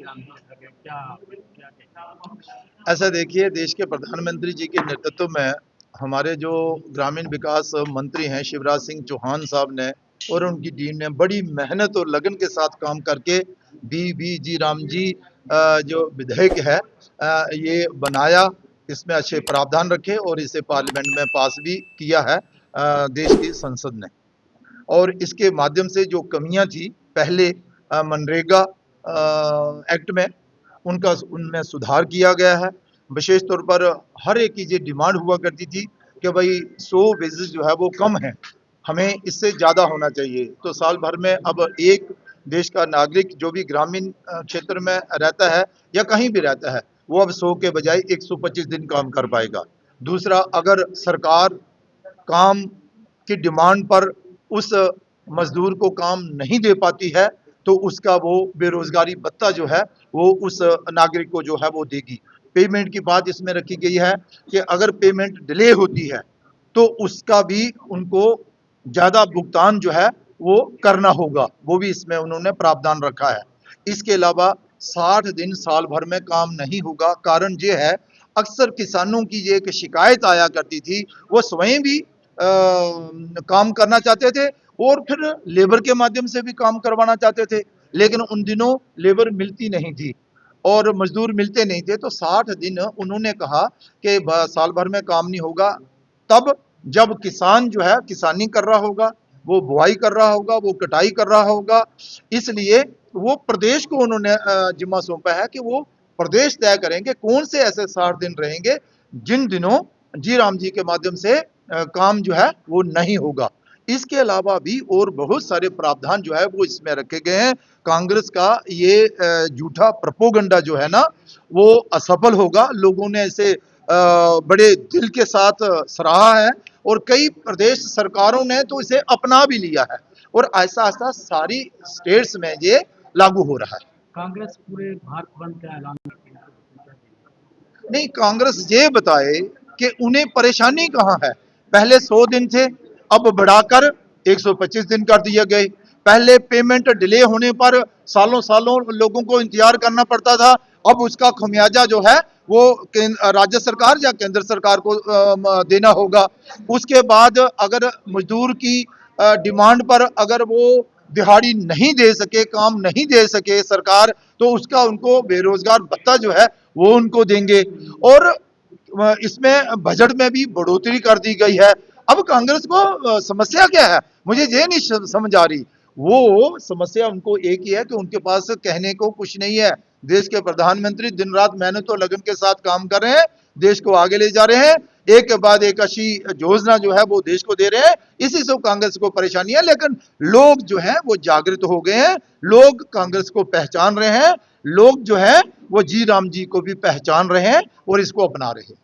राम जी आ गए, क्या क्या कहेंगे? ऐसा देखिए, देश के प्रधानमंत्री जी के नेतृत्व में हमारे जो ग्रामीण विकास मंत्री हैं शिवराज सिंह चौहान साहब ने और उनकी टीम ने बड़ी मेहनत और लगन के साथ काम करके जी राम जी जो विधेयक है ये बनाया। इसमें अच्छे प्रावधान रखे और इसे पार्लियामेंट में पास भी किया है देश की संसद ने। और इसके माध्यम से जो कमियां थी पहले मनरेगा एक्ट में उनमें सुधार किया गया है। विशेष तौर पर हर एक की ये डिमांड हुआ करती थी कि भाई 100 बेसिस जो है वो कम है, हमें इससे ज़्यादा होना चाहिए। तो साल भर में अब एक देश का नागरिक जो भी ग्रामीण क्षेत्र में रहता है या कहीं भी रहता है वो अब 100 के बजाय 125 दिन काम कर पाएगा। दूसरा, अगर सरकार काम की डिमांड पर उस मजदूर को काम नहीं दे पाती है तो उसका वो बेरोजगारी भत्ता जो है वो उस नागरिक को जो है वो देगी। पेमेंट की बात इसमें रखी गई है कि अगर पेमेंट डिले होती है तो उसका भी उनको ज्यादा भुगतान जो है वो करना होगा, वो भी इसमें उन्होंने प्रावधान रखा है। इसके अलावा 60 दिन साल भर में काम नहीं होगा। कारण ये है, अक्सर किसानों की ये एक शिकायत आया करती थी, वो स्वयं भी काम करना चाहते थे और फिर लेबर के माध्यम से भी काम करवाना चाहते थे, लेकिन उन दिनों लेबर मिलती नहीं थी और मजदूर मिलते नहीं थे। तो 60 दिन उन्होंने कहा कि साल भर में काम नहीं होगा, तब जब किसान जो है किसानी कर रहा होगा, वो बुआई कर रहा होगा, वो कटाई कर रहा होगा। इसलिए वो प्रदेश को उन्होंने जिम्मा सौंपा है कि वो प्रदेश तय करेंगे कौन से ऐसे 60 दिन रहेंगे जिन दिनों जी राम जी के माध्यम से काम जो है वो नहीं होगा। इसके अलावा भी और बहुत सारे प्रावधान जो है वो इसमें रखे गए हैं। कांग्रेस का ये झूठा प्रोपोगंडा जो है ना वो असफल होगा। लोगों ने इसे बड़े दिल के साथ सराहा है और कई प्रदेश सरकारों ने तो इसे अपना भी लिया है और ऐसा ऐसा सारी स्टेट्स में ये लागू हो रहा है। कांग्रेस पूरे भारत बंद का ऐलान करती है, नहीं, कांग्रेस ये बताए कि उन्हें परेशानी कहाँ है। पहले 100 दिन थे, अब बढ़ाकर 125 दिन कर दिए गए। पहले पेमेंट डिले होने पर सालों सालों लोगों को इंतजार करना पड़ता था, अब उसका खमियाजा जो है वो राज्य सरकार या केंद्र सरकार को देना होगा। उसके बाद अगर मजदूर की डिमांड पर अगर वो दिहाड़ी नहीं दे सके, काम नहीं दे सके सरकार, तो उसका उनको बेरोजगार भत्ता जो है वो उनको देंगे। और इसमें बजट में भी बढ़ोतरी कर दी गई है। अब कांग्रेस को समस्या क्या है, मुझे ये नहीं समझ आ रही। वो समस्या उनको एक ही है कि उनके पास कहने को कुछ नहीं है। देश के प्रधानमंत्री दिन रात मेहनत और लगन के साथ काम कर रहे हैं, देश को आगे ले जा रहे हैं, एक के बाद एक अच्छी योजना जो है वो देश को दे रहे हैं। इसी से कांग्रेस को परेशानी है, लेकिन लोग जो है वो जागृत हो गए हैं, लोग कांग्रेस को पहचान रहे हैं, लोग जो है वो जी राम जी को भी पहचान रहे हैं और इसको अपना रहे हैं।